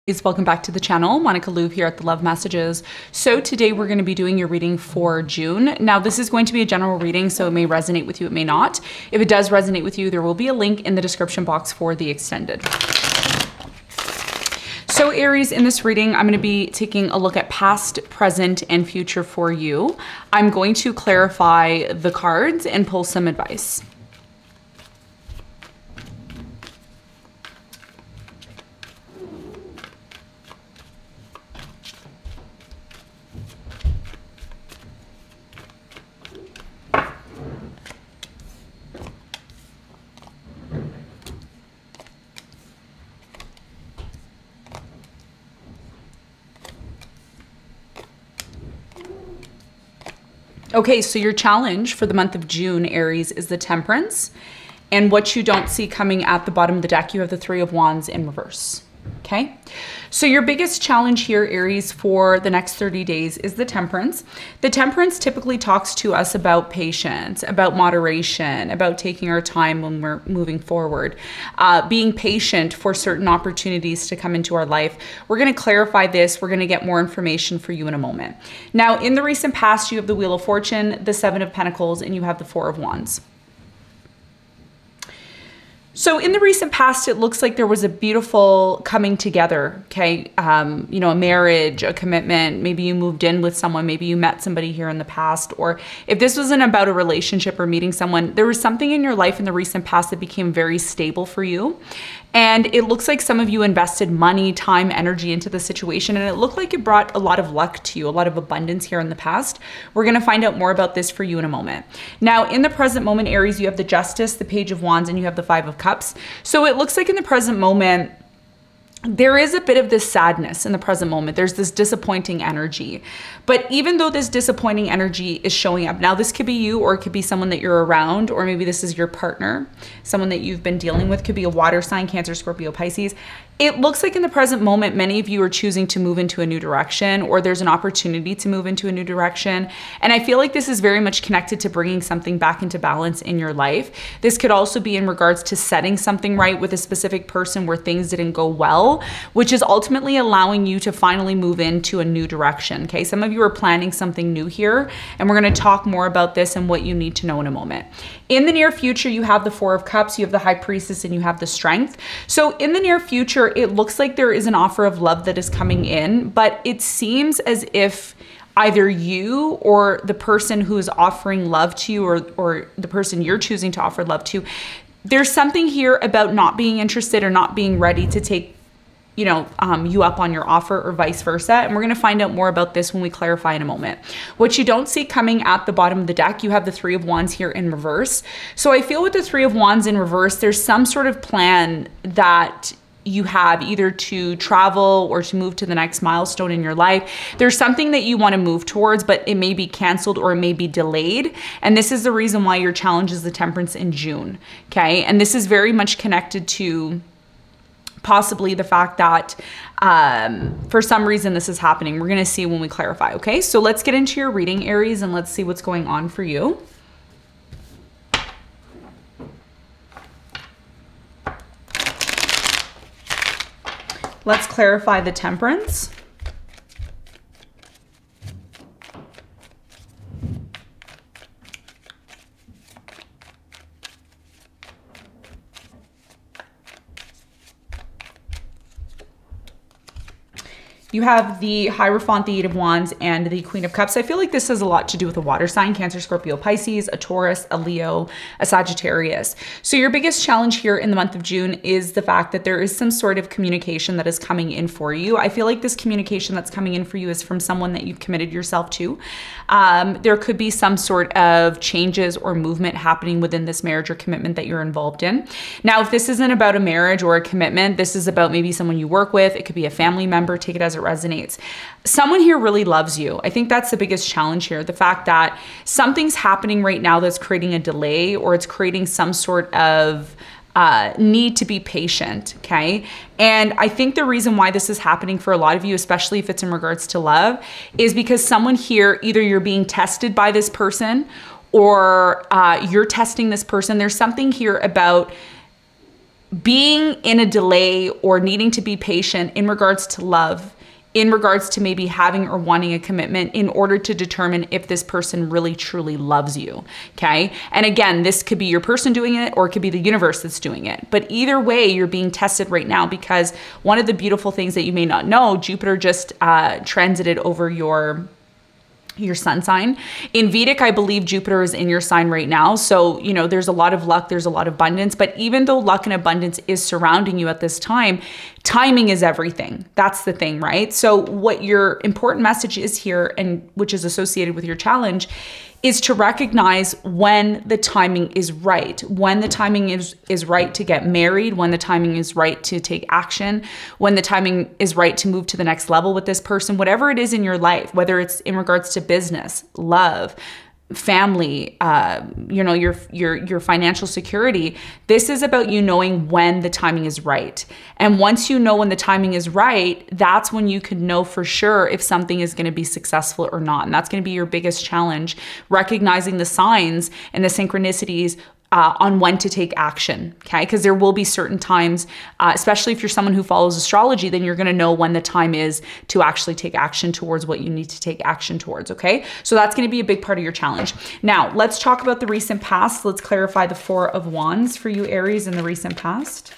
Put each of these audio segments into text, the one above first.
Welcome back to the channel. Monica Louv here at the Love Messages. So today we're going to be doing your reading for June. Now this is going to be a general reading, so it may resonate with you, it may not. If it does resonate with you, there will be a link in the description box for the extended. So Aries, in this reading, I'm going to be taking a look at past, present, and future for you. I'm going to clarify the cards and pull some advice. Okay, so your challenge for the month of June, Aries, is the Temperance. And what you don't see coming at the bottom of the deck, you have the Three of Wands in reverse. Okay, so your biggest challenge here, Aries, for the next 30 days is the Temperance. The Temperance typically talks to us about patience, about moderation, about taking our time when we're moving forward, being patient for certain opportunities to come into our life. We're going to clarify this. We're going to get more information for you in a moment. Now, in the recent past, you have the Wheel of Fortune, the Seven of Pentacles, and you have the Four of Wands. So in the recent past, it looks like there was a beautiful coming together, okay? You know, a marriage, a commitment, maybe you moved in with someone, maybe you met somebody here in the past, or if this wasn't about a relationship or meeting someone, there was something in your life in the recent past that became very stable for you. And it looks like some of you invested money, time, energy into the situation, and it looked like it brought a lot of luck to you, a lot of abundance here in the past. We're going to find out more about this for you in a moment. Now, in the present moment, Aries, you have the Justice, the Page of Wands, and you have the Five of Cups. So it looks like in the present moment, there is a bit of this sadness in the present moment. There's this disappointing energy. But even though this disappointing energy is showing up, now this could be you, or it could be someone that you're around, or maybe this is your partner, someone that you've been dealing with, could be a water sign, Cancer, Scorpio, Pisces. It looks like in the present moment, many of you are choosing to move into a new direction, or there's an opportunity to move into a new direction. And I feel like this is very much connected to bringing something back into balance in your life. This could also be in regards to setting something right with a specific person where things didn't go well, which is ultimately allowing you to finally move into a new direction. Okay, some of you are planning something new here, and we're going to talk more about this and what you need to know in a moment. In the near future, you have the Four of Cups, you have the High Priestess, and you have the Strength. So in the near future, it looks like there is an offer of love that is coming in, but it seems as if either you or the person who is offering love to you, or the person you're choosing to offer love to, there's something here about not being interested or not being ready to take you up on your offer, or vice versa. And we're going to find out more about this when we clarify in a moment. What you don't see coming at the bottom of the deck, you have the Three of Wands here in reverse. So I feel with the Three of Wands in reverse, there's some sort of plan that you have either to travel or to move to the next milestone in your life. There's something that you want to move towards, but it may be canceled or it may be delayed. And this is the reason why your challenge is the Temperance in June. Okay. And this is very much connected to possibly the fact that for some reason this is happening. We're going to see when we clarify. Okay, so let's get into your reading, Aries, and let's see what's going on for you. Let's clarify the Temperance. You have the Hierophant, the Eight of Wands, and the Queen of Cups. I feel like this has a lot to do with a water sign, Cancer, Scorpio, Pisces, a Taurus, a Leo, a Sagittarius. So your biggest challenge here in the month of June is the fact that there is some sort of communication that is coming in for you. I feel like this communication that's coming in for you is from someone that you've committed yourself to. There could be some sort of changes or movement happening within this marriage or commitment that you're involved in. Now, if this isn't about a marriage or a commitment, this is about maybe someone you work with. It could be a family member. Take it as it resonates. Someone here really loves you. I think that's the biggest challenge here. The fact that something's happening right now that's creating a delay, or it's creating some sort of need to be patient, okay? And I think the reason why this is happening for a lot of you, especially if it's in regards to love, is because someone here, either you're being tested by this person, or you're testing this person. There's something here about being in a delay or needing to be patient in regards to love, in regards to maybe having or wanting a commitment in order to determine if this person really truly loves you, okay? And again, this could be your person doing it or it could be the universe that's doing it. But either way, you're being tested right now because one of the beautiful things that you may not know, Jupiter just transited over your sun sign. In Vedic, I believe Jupiter is in your sign right now. So, you know, there's a lot of luck, there's a lot of abundance, but even though luck and abundance is surrounding you at this time, timing is everything. That's the thing, right? So what your important message is here, and which is associated with your challenge, is to recognize when the timing is right, when the timing is right to get married, when the timing is right to take action, when the timing is right to move to the next level with this person, whatever it is in your life, whether it's in regards to business, love, family, you know, your financial security. This is about you knowing when the timing is right. And once you know when the timing is right, that's when you can know for sure if something is going to be successful or not. And that's going to be your biggest challenge, recognizing the signs and the synchronicities on when to take action, okay? Because there will be certain times, especially if you're someone who follows astrology, then you're gonna know when the time is to actually take action towards what you need to take action towards, okay? So that's gonna be a big part of your challenge. Now, let's talk about the recent past. Let's clarify the Four of Wands for you, Aries, in the recent past.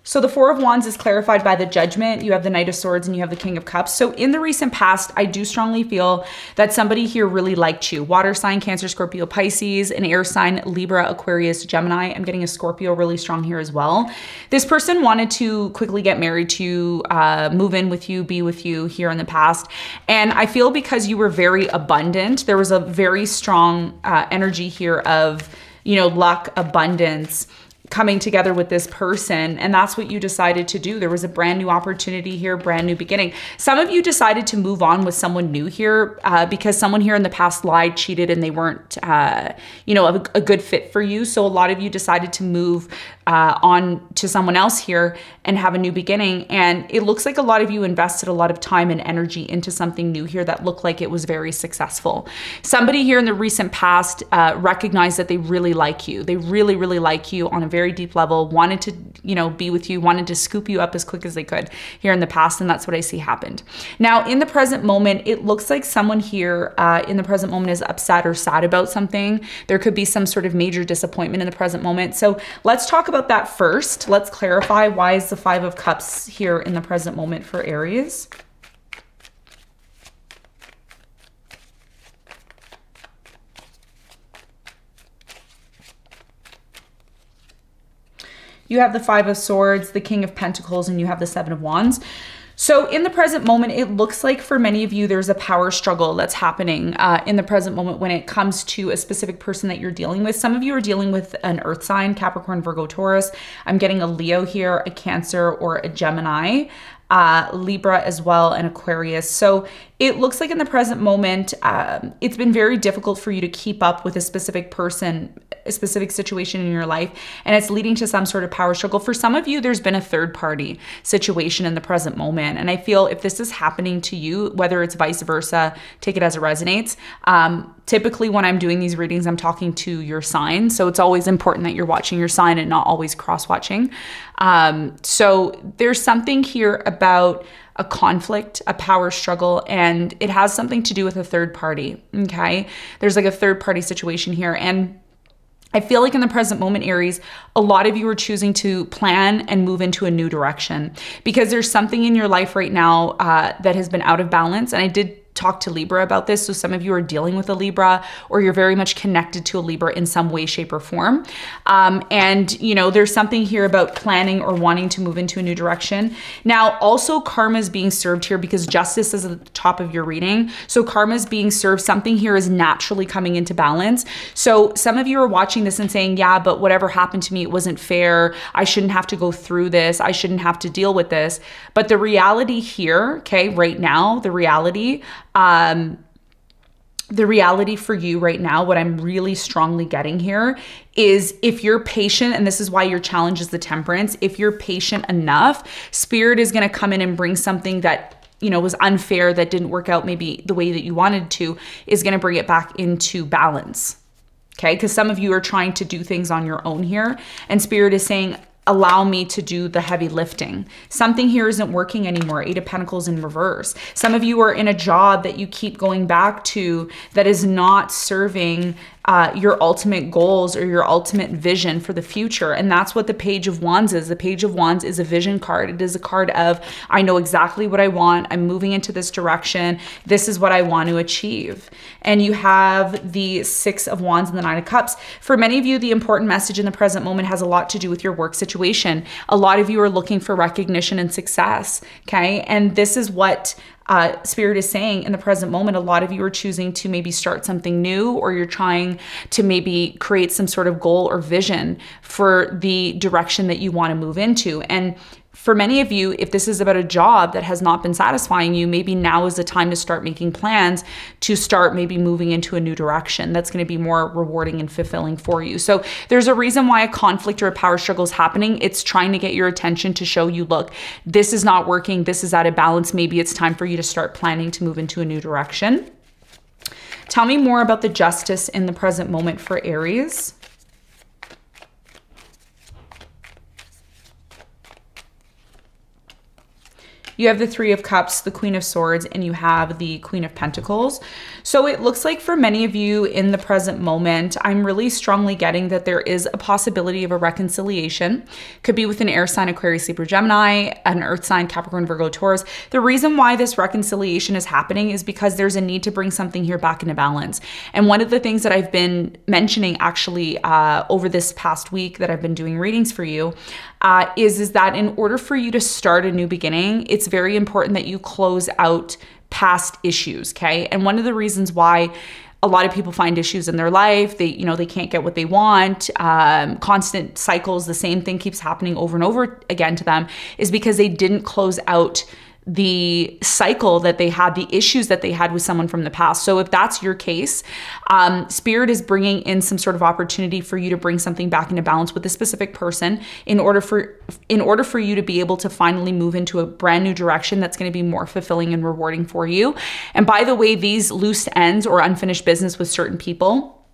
So the Four of Wands is clarified by the Judgment. You have the Knight of Swords and you have the King of Cups. So in the recent past, I do strongly feel that somebody here really liked you. Water sign, Cancer, Scorpio, Pisces, an air sign, Libra, Aquarius, Gemini. I'm getting a Scorpio really strong here as well. This person wanted to quickly get married to you, move in with you, be with you here in the past. And I feel because you were very abundant, there was a very strong energy here of, you know, luck, abundance, coming together with this person, and that's what you decided to do. There was a brand new opportunity here, brand new beginning. Some of you decided to move on with someone new here because someone here in the past lied, cheated, and they weren't, you know, a good fit for you. So a lot of you decided to move on to someone else here and have a new beginning. And it looks like a lot of you invested a lot of time and energy into something new here that looked like it was very successful. Somebody here in the recent past recognized that they really like you. They really, really like you on a very deep level, wanted to, you know, be with you, wanted to scoop you up as quick as they could here in the past. And that's what I see happened. Now, in the present moment, it looks like someone here in the present moment is upset or sad about something. There could be some sort of major disappointment in the present moment. So let's talk about that first. Let's clarify, why is the Five of Cups here in the present moment for Aries? You have the Five of Swords, the King of Pentacles, and you have the Seven of Wands. So in the present moment, it looks like for many of you, there's a power struggle that's happening in the present moment when it comes to a specific person that you're dealing with. Some of you are dealing with an earth sign, Capricorn, Virgo, Taurus. I'm getting a Leo here, a Cancer, or a Gemini. Libra as well, and Aquarius. So it looks like in the present moment, it's been very difficult for you to keep up with a specific person, a specific situation in your life, and it's leading to some sort of power struggle. For some of you, there's been a third party situation in the present moment. And I feel if this is happening to you, whether it's vice versa, take it as it resonates. Typically when I'm doing these readings, I'm talking to your sign. So it's always important that you're watching your sign and not always cross-watching. So there's something here about a conflict, a power struggle, and it has something to do with a third party, okay? There's like a third party situation here. And I feel like in the present moment, Aries, a lot of you are choosing to plan and move into a new direction because there's something in your life right now that has been out of balance. And I did talk to Libra about this. So some of you are dealing with a Libra, or you're very much connected to a Libra in some way, shape, or form. And, you know, there's something here about planning or wanting to move into a new direction. Now, also karma is being served here because justice is at the top of your reading. So karma is being served. Something here is naturally coming into balance. So some of you are watching this and saying, yeah, but whatever happened to me, it wasn't fair. I shouldn't have to go through this. I shouldn't have to deal with this. But the reality here, okay, right now, the reality for you right now, what I'm really strongly getting here is if you're patient, and this is why your challenge is the Temperance, if you're patient enough, Spirit is going to come in and bring something that, you know, was unfair, that didn't work out maybe the way that you wanted to, is going to bring it back into balance. Okay, because some of you are trying to do things on your own here, and Spirit is saying, allow me to do the heavy lifting. Something here isn't working anymore. 8 of Pentacles in reverse. Some of you are in a job that you keep going back to that is not serving your ultimate goals or your ultimate vision for the future. And that's what the Page of Wands is. The Page of Wands is a vision card. It is a card of, I know exactly what I want. I'm moving into this direction. This is what I want to achieve. And you have the 6 of Wands and the 9 of Cups. For many of you, the important message in the present moment has a lot to do with your work situation. A lot of you are looking for recognition and success, okay? And this is what Spirit is saying in the present moment. A lot of you are choosing to maybe start something new, or you're trying to maybe create some sort of goal or vision for the direction that you want to move into. And for many of you, if this is about a job that has not been satisfying you, maybe now is the time to start making plans to start maybe moving into a new direction that's going to be more rewarding and fulfilling for you. So there's a reason why a conflict or a power struggle is happening. It's trying to get your attention to show you, look, this is not working. This is out of balance. Maybe it's time for you to start planning to move into a new direction. Tell me more about the Justice in the present moment for Aries. You have the 3 of Cups, the Queen of Swords, and you have the Queen of Pentacles. So it looks like for many of you in the present moment, I'm really strongly getting that there is a possibility of a reconciliation. Could be with an air sign, Aquarius, Libra, Gemini, an earth sign, Capricorn, Virgo, Taurus. The reason why this reconciliation is happening is because there's a need to bring something here back into balance. And one of the things that I've been mentioning actually over this past week that I've been doing readings for you is that in order for you to start a new beginning, it's very important that you close out past issues, okay? And one of the reasons why a lot of people find issues in their life, they can't get what they want, constant cycles, the same thing keeps happening over and over again to them, is because they didn't close out the cycle that they had, the issues that they had with someone from the past. So if that's your case, Spirit is bringing in some sort of opportunity for you to bring something back into balance with a specific person in order for you to be able to finally move into a brand new direction that's going to be more fulfilling and rewarding for you. And by the way, these loose ends or unfinished business with certain people,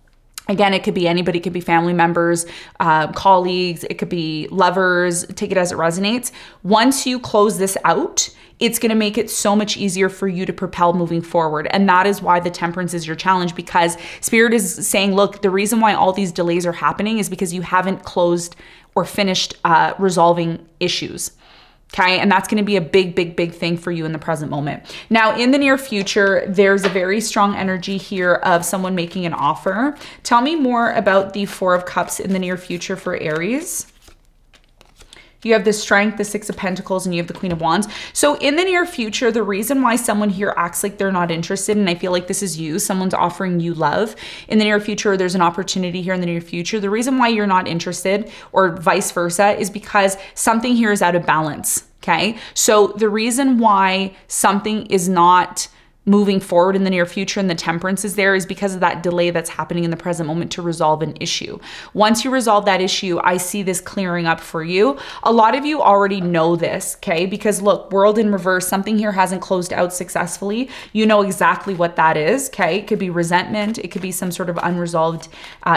again, it could be anybody, it could be family members, colleagues, it could be lovers, take it as it resonates. Once you close this out, it's going to make it so much easier for you to propel moving forward. And that is why the Temperance is your challenge, because Spirit is saying, look, the reason why all these delays are happening is because you haven't closed or finished resolving issues. Okay, and that's going to be a big, big, big thing for you in the present moment. Now, in the near future, there's a very strong energy here of someone making an offer. Tell me more about the 4 of Cups in the near future for Aries. You have the Strength, the 6 of Pentacles, and you have the Queen of Wands. So in the near future, the reason why someone here acts like they're not interested, and I feel like this is you, someone's offering you love. In the near future, there's an opportunity here in the near future. The reason why you're not interested, or vice versa, is because something here is out of balance, okay? So the reason why something is not moving forward in the near future and the Temperance is there is because of that delay that's happening in the present moment to resolve an issue. Once you resolve that issue, I see this clearing up for you. A lot of you already know this, okay? Because look, World in reverse, something here hasn't closed out successfully. You know exactly what that is, okay? It could be resentment. It could be some sort of unresolved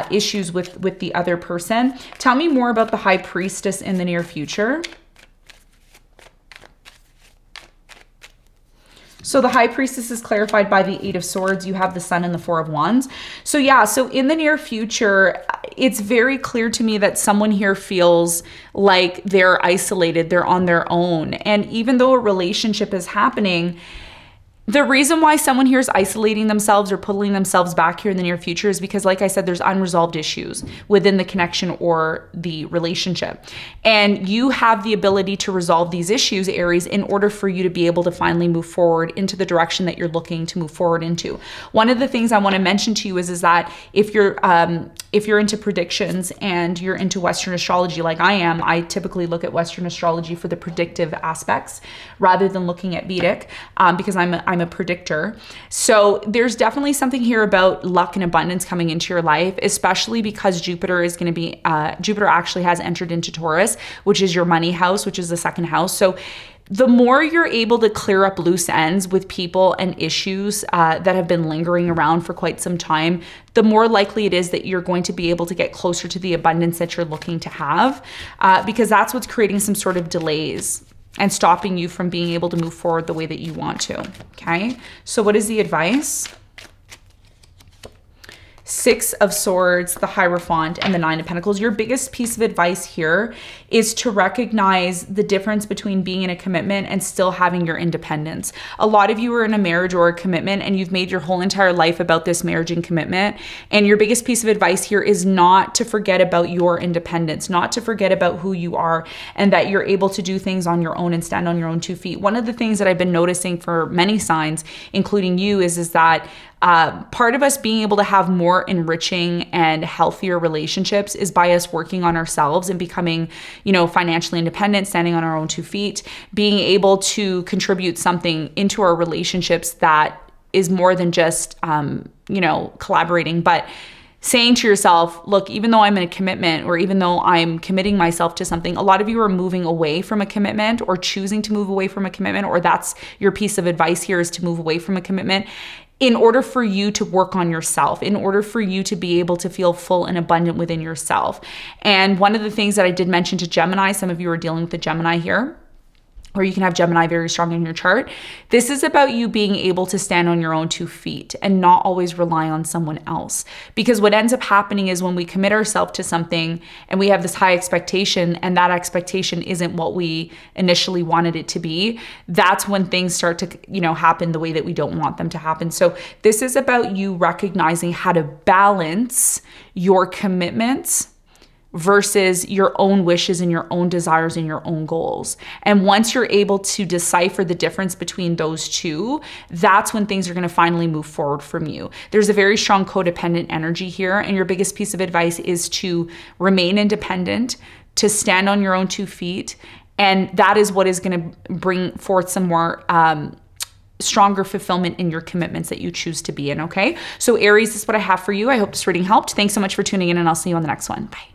issues with the other person. Tell me more about the High Priestess in the near future. So the High Priestess is clarified by the 8 of Swords. You have the Sun and the 4 of Wands. So yeah, so in the near future, it's very clear to me that someone here feels like they're isolated, they're on their own. And even though a relationship is happening, the reason why someone here is isolating themselves or pulling themselves back here in the near future is because, like I said, there's unresolved issues within the connection or the relationship. And you have the ability to resolve these issues, Aries, in order for you to be able to finally move forward into the direction that you're looking to move forward into. One of the things I want to mention to you is that if you're into predictions and you're into Western astrology like I am, I typically look at Western astrology for the predictive aspects rather than looking at Vedic because I'm a predictor. So there's definitely something here about luck and abundance coming into your life, especially because Jupiter is going to be, Jupiter actually has entered into Taurus, which is your money house, which is the second house. So The more you're able to clear up loose ends with people and issues that have been lingering around for quite some time, the more likely it is that you're going to be able to get closer to the abundance that you're looking to have, because that's what's creating some sort of delays and stopping you from being able to move forward the way that you want to, okay? So what is the advice? Six of Swords, the Hierophant, and the Nine of Pentacles. Your biggest piece of advice here is to recognize the difference between being in a commitment and still having your independence. A lot of you are in a marriage or a commitment and you've made your whole entire life about this marriage and commitment. And your biggest piece of advice here is not to forget about your independence, not to forget about who you are, and that you're able to do things on your own and stand on your own 2 feet. One of the things that I've been noticing for many signs, including you, is that part of us being able to have more enriching and healthier relationships is by us working on ourselves and becoming, financially independent, standing on our own 2 feet, being able to contribute something into our relationships that is more than just, collaborating, but saying to yourself, look, even though I'm in a commitment or even though I'm committing myself to something, a lot of you are moving away from a commitment or choosing to move away from a commitment, or that's your piece of advice here, is to move away from a commitment in order for you to work on yourself, in order for you to be able to feel full and abundant within yourself. And one of the things that I did mention to Gemini, some of you are dealing with a Gemini here, or you can have Gemini very strong in your chart. This is about you being able to stand on your own 2 feet and not always rely on someone else. Because what ends up happening is when we commit ourselves to something and we have this high expectation and that expectation isn't what we initially wanted it to be, that's when things start to, happen the way that we don't want them to happen. So this is about you recognizing how to balance your commitments versus your own wishes and your own desires and your own goals. And once you're able to decipher the difference between those two, that's when things are going to finally move forward from you. There's a very strong codependent energy here, and your biggest piece of advice is to remain independent, to stand on your own 2 feet, and that is what is going to bring forth some more stronger fulfillment in your commitments that you choose to be in, okay? So Aries, this is what I have for you. I hope this reading helped. Thanks so much for tuning in, and I'll see you on the next one. Bye.